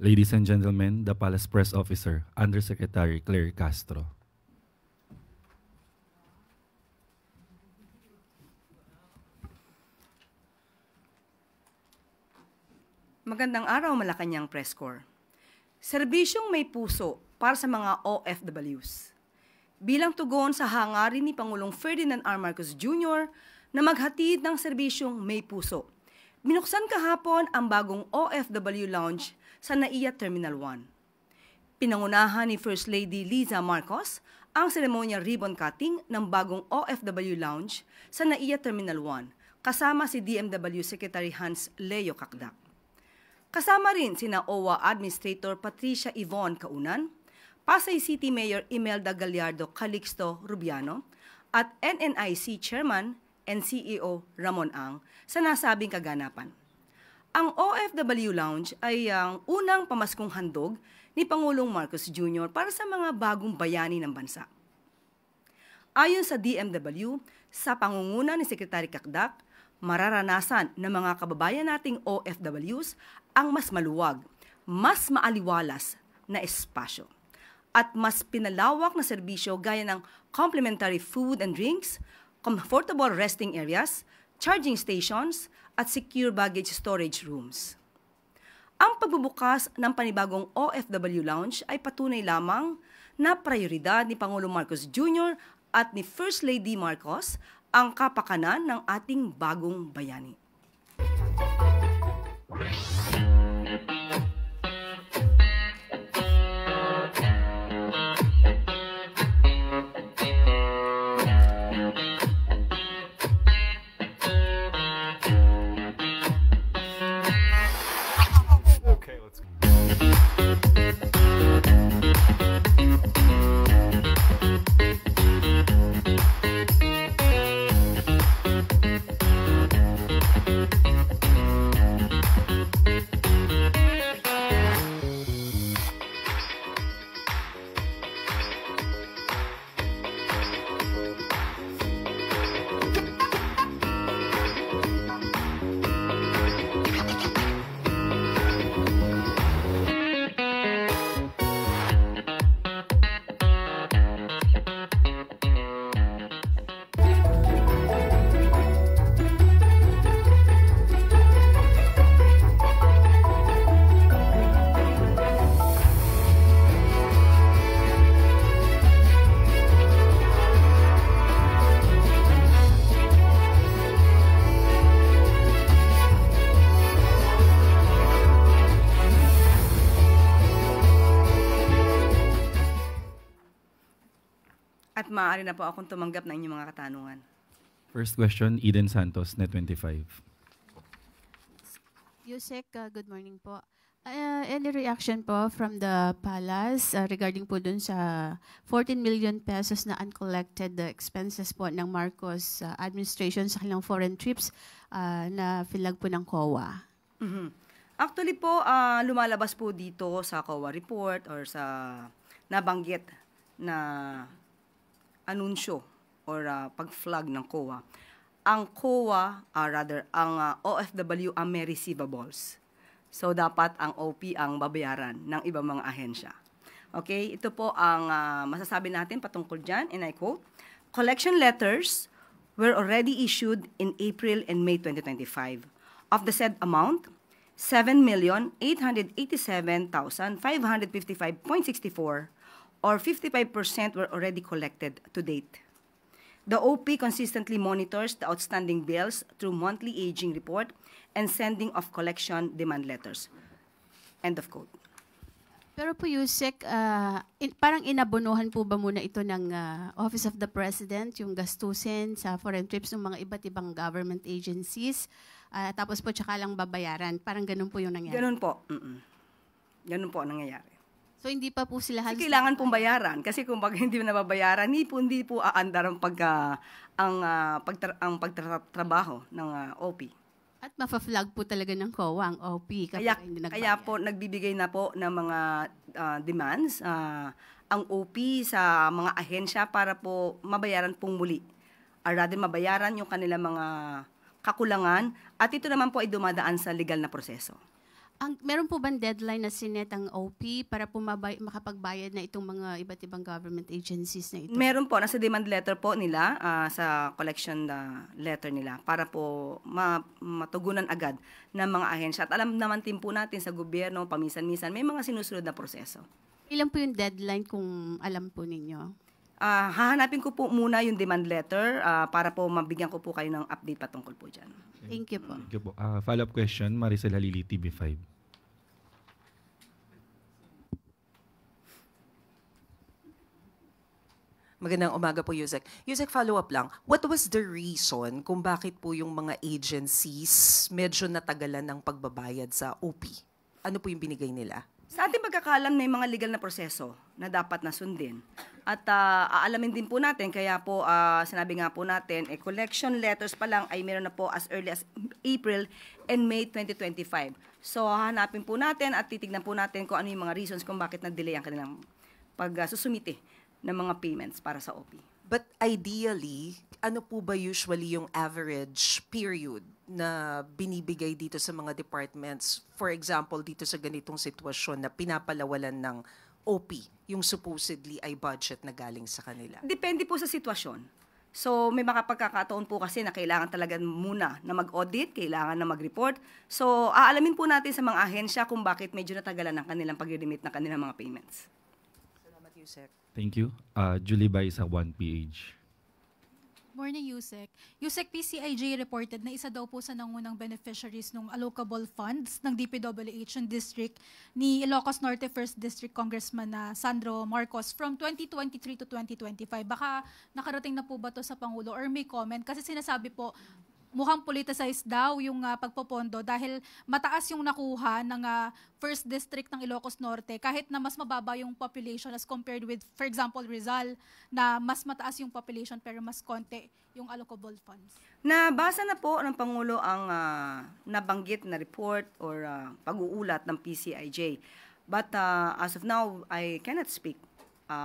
Ladies and gentlemen, the Palace Press Officer, Undersecretary Claire Castro. Magandang araw, Malacanang Press Corps. Serbisyong may puso para sa mga OFWs. Bilang tugon sa hangarin ni Pangulong Ferdinand R. Marcos Jr. na maghatid ng serbisyong may puso, binuksan kahapon ang bagong OFW Lounge sa NAIA Terminal 1. Pinangunahan ni First Lady Liza Marcos ang seremonya ribbon cutting ng bagong OFW Lounge sa NAIA Terminal 1 kasama si DMW Secretary Hans Leo Cacdac. Kasama rin sina OWA Administrator Patricia Yvonne Kaunan, Pasay City Mayor Imelda Gallardo Calixto Rubiano, at NNIC Chairman and CEO Ramon Ang sa nasabing kaganapan. Ang OFW Lounge ay ang unang pamaskong handog ni Pangulong Marcos Jr. para sa mga bagong bayani ng bansa. Ayon sa DMW, sa pangunguna ni Secretary Cacdac, mararanasan ng mga kababayan nating OFWs ang mas maluwag, mas maaliwalas na espasyo at mas pinalawak na serbisyo gaya ng complimentary food and drinks, comfortable resting areas, charging stations, at secure baggage storage rooms. Ang pagbubukas ng panibagong OFW Lounge ay patunay lamang na prioridad ni Pangulong Marcos Jr. at ni First Lady Marcos ang kapakanan ng ating bagong bayani. Okay, let's go. At maaari na po akong tumanggap ng inyong mga katanungan. First question, Eden Santos, Net25. Yusek, good morning po. Any reaction po from the Palace regarding po dun sa 14 million pesos na uncollected expenses po ng Marcos administration sa kanilang foreign trips na filag po ng COA? Actually po, lumalabas po dito sa COA report or sa nabanggit na anunsyo or pag-flag ng COA. Ang COA, ang OFW ang may receivables. So, dapat ang OP ang babayaran ng ibang mga ahensya. Okay, ito po ang masasabi natin patungkol dyan, and I quote, "Collection letters were already issued in April and May 2025. Of the said amount, 7,887,555.64 or 55% were already collected to date. The OP consistently monitors the outstanding bills through monthly aging report and sending of collection demand letters." End of quote. Pero po Yusek, parang inabonohan po ba muna ito ng Office of the President, yung gastusin sa foreign trips ng mga iba't ibang government agencies, tapos po tsaka lang babayaran? Parang ganun po yung nangyari? Ganun po. Ganun po ang nangyayari. So hindi pa po sila Kasi kailangan pong bayaran. Kasi kung hindi mo nababayaran, hindi po aandar ang pagtatrabaho ng OP. At mafa-flag po talaga ng COA ang OP kapag hindi nagbayad. Kaya po nagbibigay na po ng mga demands ang OP sa mga ahensya para po mabayaran pong muli. Or rather, mabayaran yung kanilang mga kakulangan at ito naman po ay dumadaan sa legal na proseso. Meron po bang deadline na sinet ang OP para po makapagbayad na itong mga iba't ibang government agencies na ito? Meron po, nasa demand letter po nila, sa collection letter nila, para po matugunan agad ng mga ahensya. At alam naman din po natin sa gobyerno, paminsan-minsan, may mga sinusunod na proseso. Ilan po yung deadline kung alam po ninyo? Hahanapin ko po muna yung demand letter para po mabigyan ko po kayo ng update patungkol po dyan. Thank you po. Thank you po. Follow-up question, Maricel Halili, TV5. Magandang umaga po, Yusek. Yusek, follow-up lang. What was the reason kung bakit po yung mga agencies medyo natagalan ng pagbabayad sa OP? Ano po yung binigay nila? Sa ating pagkakalam, may mga legal na proseso na dapat na sundin. At aalamin din po natin, kaya po sinabi nga po natin, collection letters pa lang ay meron na po as early as April and May 2025. So hanapin po natin at titignan po natin kung ano yung mga reasons kung bakit nag-delay ang kanilang pagsusumite ng mga payments para sa OP. But ideally, ano po ba usually yung average period na binibigay dito sa mga departments? For example, dito sa ganitong sitwasyon na pinapalawalan ng OP, yung supposedly ay budget na galing sa kanila. Depende po sa sitwasyon. So may mga pagkakataon po kasi na kailangan talaga muna na mag-audit, kailangan na mag-report. So aalamin po natin sa mga ahensya kung bakit medyo natagalan ng kanilang pag-remit ng kanilang mga payments. Salamat, Yusek. Thank you. Julie Baisa, 1PH. Morning, Yusek. Yusek, PCIJ reported na isa daw po sa nangunang beneficiaries ng allocable funds ng DPWH ng district ni Ilocos Norte 1st District Congressman na Sandro Marcos from 2023 to 2025. Baka nakarating na po ba to sa Pangulo or may comment? Kasi sinasabi po, mukhang politicized daw yung pagpopondo dahil mataas yung nakuha ng 1st District ng Ilocos Norte kahit na mas mababa yung population as compared with, for example, Rizal na mas mataas yung population pero mas konti yung allocable funds. Nabasa na po ng Pangulo ang nabanggit na report or pag-uulat ng PCIJ. But as of now, I cannot speak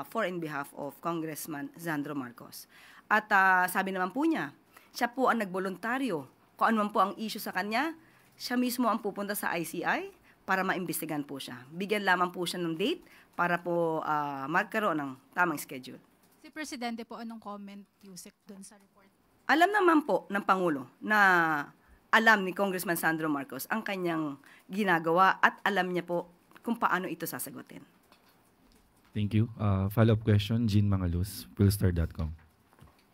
for in behalf of Congressman Sandro Marcos. At sabi naman po niya, siya po ang nagboluntaryo. Kung ano man po ang issue sa kanya, siya mismo ang pupunta sa ICI para maimbestigan po siya. Bigyan lamang po siya ng date para po magkaroon ng tamang schedule. Si Presidente po, anong comment, Yusek, dun sa report? Alam naman po ng Pangulo na alam ni Congressman Sandro Marcos ang kanyang ginagawa at alam niya po kung paano ito sasagutin. Thank you. Follow-up question, Jean Mangalus, Philstar.com.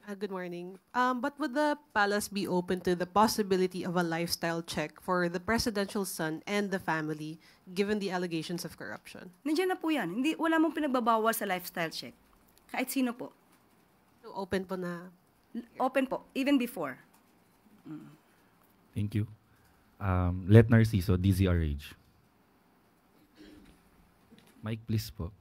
Good morning. But would the palace be open to the possibility of a lifestyle check for the presidential son and the family, given the allegations of corruption? Nandiyan na po yan. Wala mong pinagbabawal sa lifestyle check. Kahit sino po. So open po na? Open po, even before. Thank you. Let Narciso, DZRH. Mike, please po.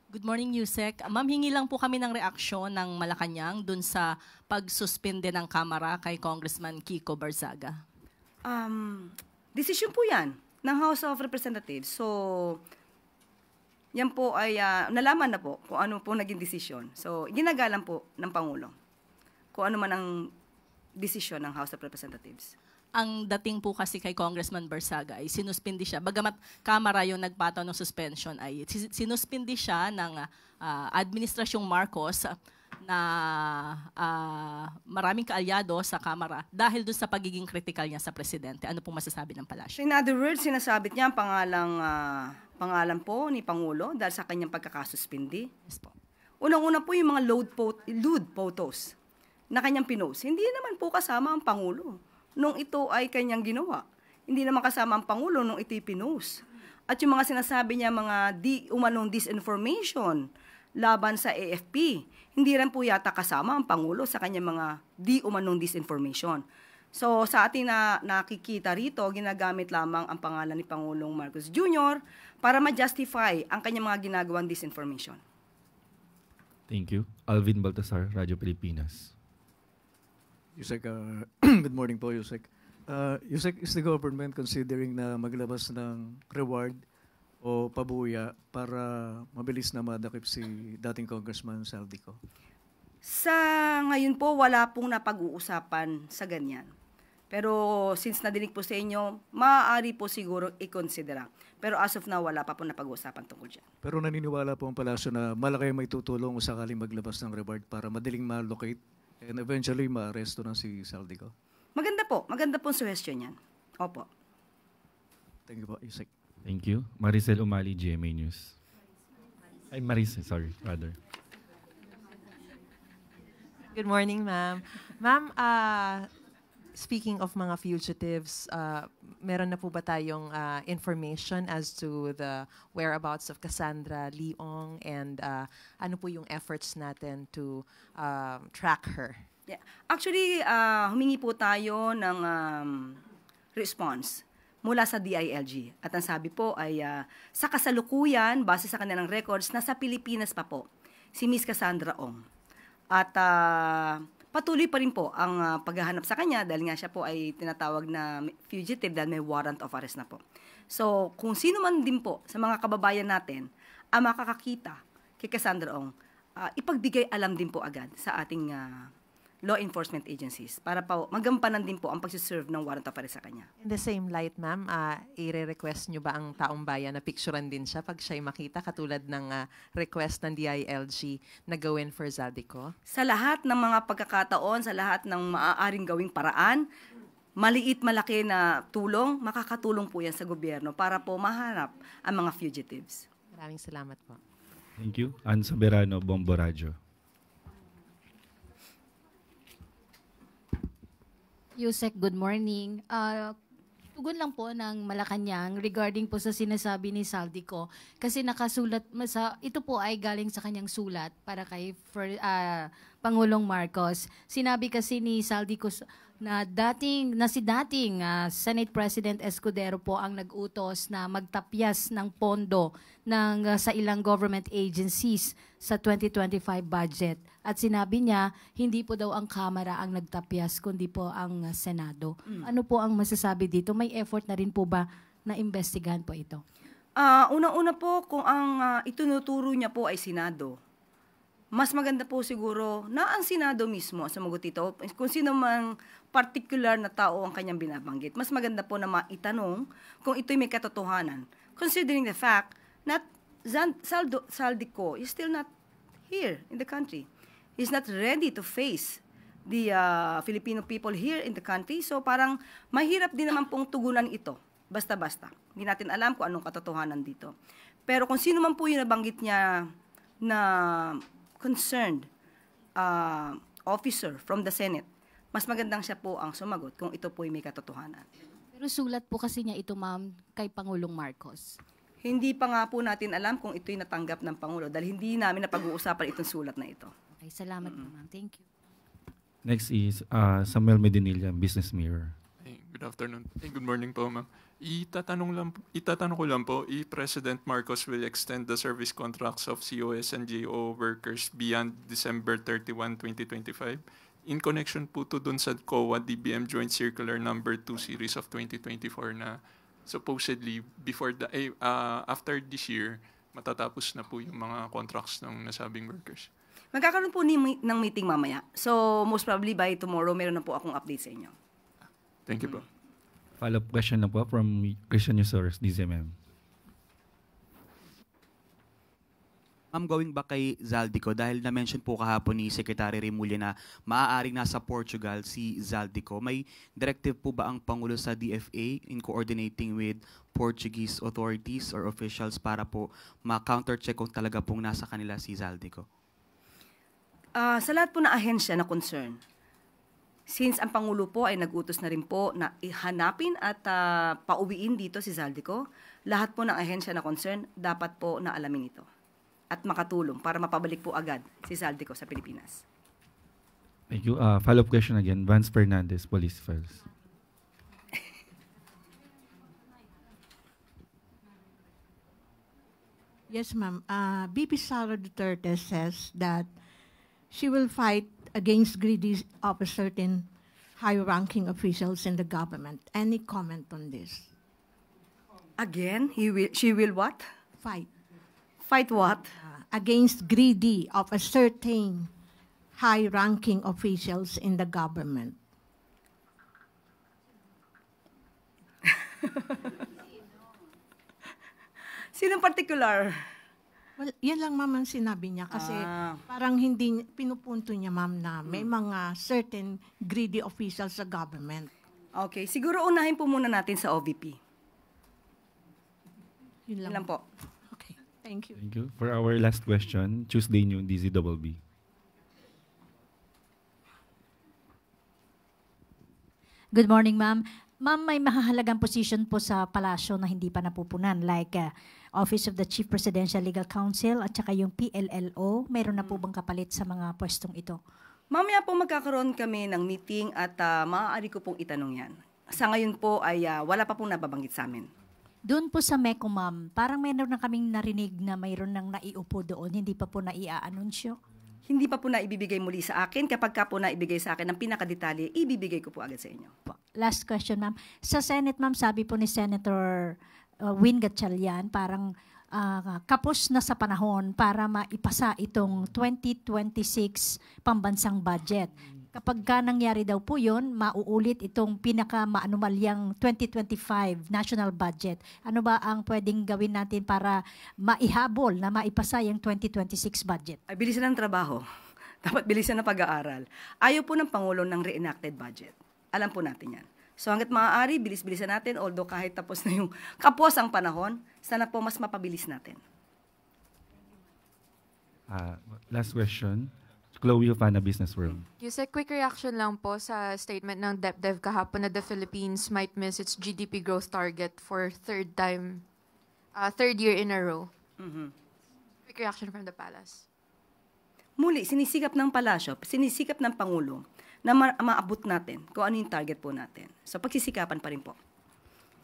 Good morning, Yusek. Ma'am, hingi lang po kami ng reaksyon ng Malacanang dun sa pagsuspende ng Kamara kay Congressman Kiko Barzaga. Decision po yan ng House of Representatives. So, yan po ay nalaman na po kung ano po naging desisyon. So, ginagalang po ng Pangulo kung ano man ang desisyon ng House of Representatives. Ang dating po kasi kay Congressman Barzaga ay sinuspindi siya. Bagamat Kamara yung nagpataw ng suspension ay sinuspindi siya ng Administrasyong Marcos na maraming kaalyado sa Kamara dahil dun sa pagiging critical niya sa Presidente. Ano pong masasabi ng palasyo? In other words, sinasabit niya ang pangalan po ni Pangulo dahil sa kanyang pagkakasuspindi. Yes po. Unang-una po yung mga lewd photos na kanyang pinost. Hindi naman po kasama ang Pangulo nung ito ay kanyang ginawa. Hindi naman kasama ang Pangulo nung ito'y pinost. At yung mga sinasabi niya, mga umanong disinformation laban sa AFP, hindi rin po yata kasama ang Pangulo sa kanyang mga umanong disinformation. So sa ating nakikita rito, ginagamit lamang ang pangalan ni Pangulong Marcos Jr. para ma-justify ang kanyang mga ginagawang disinformation. Thank you. Alvin Baltasar, Radyo Pilipinas. Yusek, good morning po, Yusek. Yusek, is the government considering na maglabas ng reward o pabuya para mabilis na madakip si dating Congressman Saldico? Sa ngayon po, wala pong napag-uusapan sa ganyan. Pero since nadinig po sa inyo, maaari po siguro i-considera. Pero as of now, wala pa po napag-uusapan tungkol dyan. Pero naniniwala po ang palasyo na malaki may tutulong kung sakaling maglabas ng reward para madaling ma-locate and eventually ma-arresto na si Zaldico. Maganda po ang suggestion yan. Opo. Thank you po, Yusek. Thank you. Maricel Umali, GMA News. Ay, Maricel, sorry, rather. Good morning, ma'am. Ma'am, speaking of mga fugitives, meron na po ba tayong information as to the whereabouts of Cassandra Leong and ano po yung efforts natin to track her? Yeah. Actually, humingi po tayo ng response mula sa DILG. At ang sabi po ay sa kasalukuyan, base sa kanilang records, nasa Pilipinas pa po si Miss Cassandra Ong. At patuloy pa rin po ang paghahanap sa kanya dahil nga siya po ay tinatawag na fugitive dahil may warrant of arrest na po. So, kung sino man din po sa mga kababayan natin ang makakakita kay Cassandra Ong, ipagbigay alam din po agad sa ating law enforcement agencies para pa magampanan din po ang pagsiserve ng warrant of arrest sa kanya. In the same light, ma'am, i-request nyo ba ang taong bayan na picturean din siya pag siya'y makita katulad ng request ng DILG na gawin for Zaldico? Sa lahat ng mga pagkakataon, sa lahat ng maaaring gawing paraan, maliit, malaki na tulong, makakatulong po yan sa gobyerno para po mahanap ang mga fugitives. Maraming salamat po. Thank you. Ann Soberano, Bombo Radio. Yusek, good morning. Tugon lang po ng Malacanang regarding po sa sinasabi ni Zaldico kasi nakasulat, ito po ay galing sa kanyang sulat para kay Pangulong Marcos. Sinabi kasi ni Zaldico na si dating Senate President Escudero po ang nag-utos na magtapyas ng pondo sa ilang government agencies sa 2025 budget. At sinabi niya, hindi po daw ang Kamara ang nagtapyas, kundi po ang Senado. Ano po ang masasabi dito? May effort na rin po ba na investigahan po ito? Unang-una po, kung ang itunuturo niya po ay Senado, mas maganda po siguro na ang Senado mismo ang sumagot ito. Kung sino mang particular na tao ang kanyang binabanggit, mas maganda po na maitanong kung ito'y may katotohanan. Considering the fact that Zaldico is still not here in the country. He's not ready to face the Filipino people here in the country. So parang mahirap din naman pong tugunan ito. Basta-basta. Hindi natin alam kung anong katotohanan dito. Pero kung sino man po yung nabanggit niya na concerned officer from the Senate, mas magandang siya po ang sumagot kung ito po ay may katotohanan. Pero sulat po kasi niya ito, ma'am, kay Pangulong Marcos. Hindi pa nga po natin alam kung ito'y natanggap ng Pangulo dahil hindi namin napag-uusapan itong sulat na ito. Okay, salamat po, ma'am. Thank you. Next is Samuel Medinilla, Business Mirror. Hey, good afternoon. Hey, good morning po, ma'am. Itatanong ko lang po, President Marcos will extend the service contracts of COS and GO workers beyond December 31, 2025 in connection po to dun sa COA DBM Joint Circular Number 2 Series of 2024 na supposedly after this year, matatapos na po yung mga contracts ng nasabing workers. Magkakaroon po ng meeting mamaya. So most probably by tomorrow, meron na po akong update sa inyo. Thank you po. Follow-up question na po from Christian Yusores, DZMM. Going back kay Zaldico, dahil na-mention po kahapon ni Secretary Remulla na maaaring nasa Portugal si Zaldico, may directive po ba ang Pangulo sa DFA in coordinating with Portuguese authorities or officials para po ma-counter-check kung talaga pong nasa kanila si Zaldico? Sa lahat po na ahensya na concern, since ang Pangulo po ay nag-utos na rin po na ihanapin at pauwiin dito si Zaldico, lahat po ng ahensya na concern dapat po na alamin ito at makatulong para mapabalik po agad si Zaldico sa Pilipinas. Thank you. Follow-up question again, Vance Fernandez, Police Files. Yes, ma'am. BP Sara Duterte says that she will fight against greedy of a certain high-ranking officials in the government. Any comment on this? Again, she will what? Fight. Fight what? Against greedy of a certain high-ranking officials in the government. Sinong particular? Well, yan lang ma'am ang sinabi niya kasi parang hindi pinupunto niya ma'am na may mga certain greedy officials sa government. Okay, siguro unahin po muna natin sa OVP. Yun Yun lang po. Okay, thank you. Thank you. For our last question, Tuesday New DZBB. Good morning, ma'am. Ma'am, may mahahalagang position po sa palasyo na hindi pa napupunan like Office of the Chief Presidential Legal Counsel at saka yung PLLO. Mayroon na po bang kapalit sa mga pwestong ito? Mamaya po magkakaroon kami ng meeting at maaari ko pong itanong yan. Sa ngayon po ay wala pa pong nababanggit sa amin. Doon po sa MECO, ma'am, parang mayroon na kaming narinig na mayroon nang naiupo doon, hindi pa po naia-anunsyo. Hindi pa po na ibibigay muli sa akin. Kapag ka po na ibigay sa akin ng pinakadetalye, ibibigay ko po agad sa inyo. Last question, ma'am. Sa Senate, ma'am, sabi po ni Senator Win Gatchalian, parang kapos na sa panahon para maipasa itong 2026 pambansang budget. Kapag ka nangyari daw po yun, mauulit itong pinaka-maanumalyang 2025 national budget. Ano ba ang pwedeng gawin natin para maihabol na maipasa yung 2026 budget? Ay, bilisan ng trabaho. Dapat bilisan ng pag-aaral. Ayaw po ng Pangulo ng reenacted budget. Alam po natin yan. So hanggat maaari, bilis-bilisan natin, although kahit tapos na yung kapos ang panahon, sana po mas mapabilis natin. Last question, Chloe Hufana, Business World. Yusek, quick reaction lang po sa statement ng DepDev kahapon na the Philippines might miss its GDP growth target for third year in a row. Quick reaction from the palace. Muli, sinisikap ng palasyo, sinisikap ng Pangulo na maabot natin kung ano yung target po natin. So pagsisikapan pa rin po.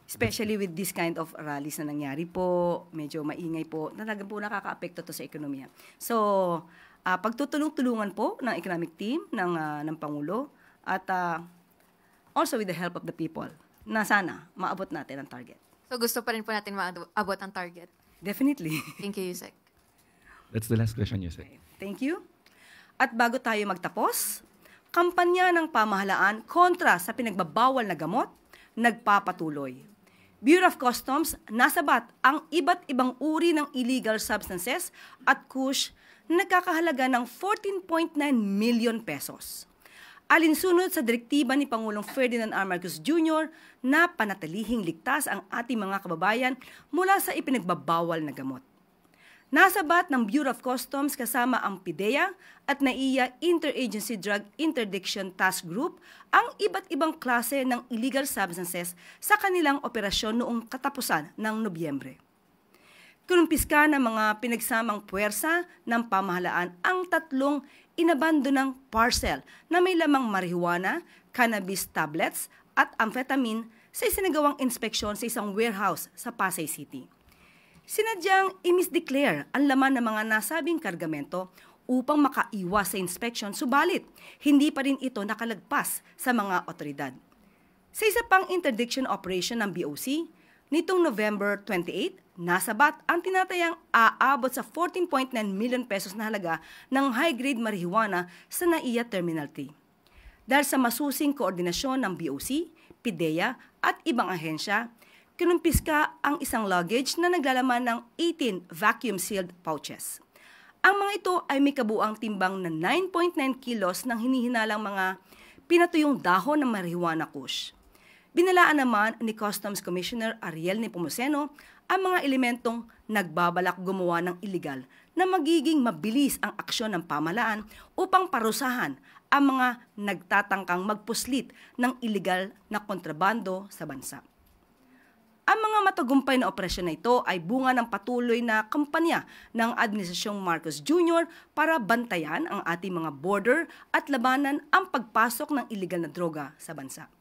Especially with this kind of rallies na nangyari po, medyo maingay po, talagang po nakaka-apekto to sa ekonomiya. So, pagtutulong-tulungan po ng economic team ng Pangulo at also with the help of the people na sana maabot natin ang target. So gusto pa rin po natin maabot ang target? Definitely. Thank you, Yusek. That's the last question, Yusek. Thank you. At bago tayo magtapos, kampanya ng pamahalaan kontra sa pinagbabawal na gamot nagpapatuloy. Bureau of Customs nasabat ang iba't ibang uri ng illegal substances at kush na nagkakahalaga ng 14.9 million pesos. Alinsunod sa direktiba ni Pangulong Ferdinand R. Marcos Jr. na panatilihing ligtas ang ating mga kababayan mula sa ipinagbabawal na gamot. Nasabat ng Bureau of Customs kasama ang PIDEA at NAIA Interagency Drug Interdiction Task Group ang iba't ibang klase ng illegal substances sa kanilang operasyon noong katapusan ng Nobyembre. Kinumpiska ng mga pinagsamang puwersa ng pamahalaan ang 3 inabandonang parcel na may lamang marijuana, cannabis tablets at amphetamine sa isinagawang inspeksyon sa isang warehouse sa Pasay City. Sinadyang i-misdeclare ang laman ng mga nasabing kargamento upang makaiwas sa inspection, subalit hindi pa rin ito nakalagpas sa mga otoridad. Sa isa pang interdiction operation ng BOC, nitong November 28, nasabat ang tinatayang aabot sa 14.9 million pesos na halaga ng high-grade marijuana sa NAIA Terminal 3. Dahil sa masusing koordinasyon ng BOC, PIDEA at ibang ahensya, kinumpiska ang isang luggage na naglalaman ng 18 vacuum-sealed pouches. Ang mga ito ay may kabuang timbang na 9.9 kilos ng hinihinalang mga pinatuyong dahon ng marijuana kush. Binalaan naman ni Customs Commissioner Ariel Nepomuceno ang mga elementong nagbabalak gumawa ng iligal na magiging mabilis ang aksyon ng pamahalaan upang parusahan ang mga nagtatangkang magpuslit ng iligal na kontrabando sa bansa. Ang mga matagumpay na operasyon na ito ay bunga ng patuloy na kampanya ng Administrasyong Marcos Jr. para bantayan ang ating mga border at labanan ang pagpasok ng iligal na droga sa bansa.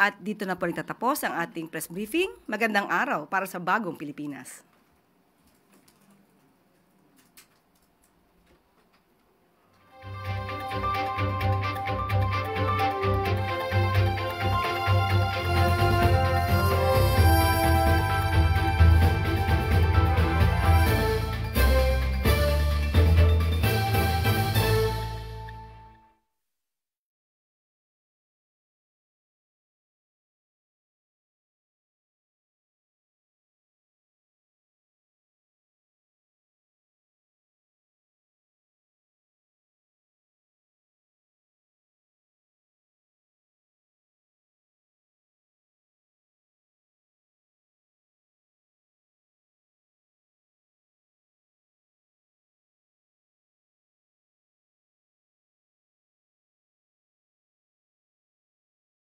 At dito na po nagtatapos ang ating press briefing. Magandang araw para sa bagong Pilipinas.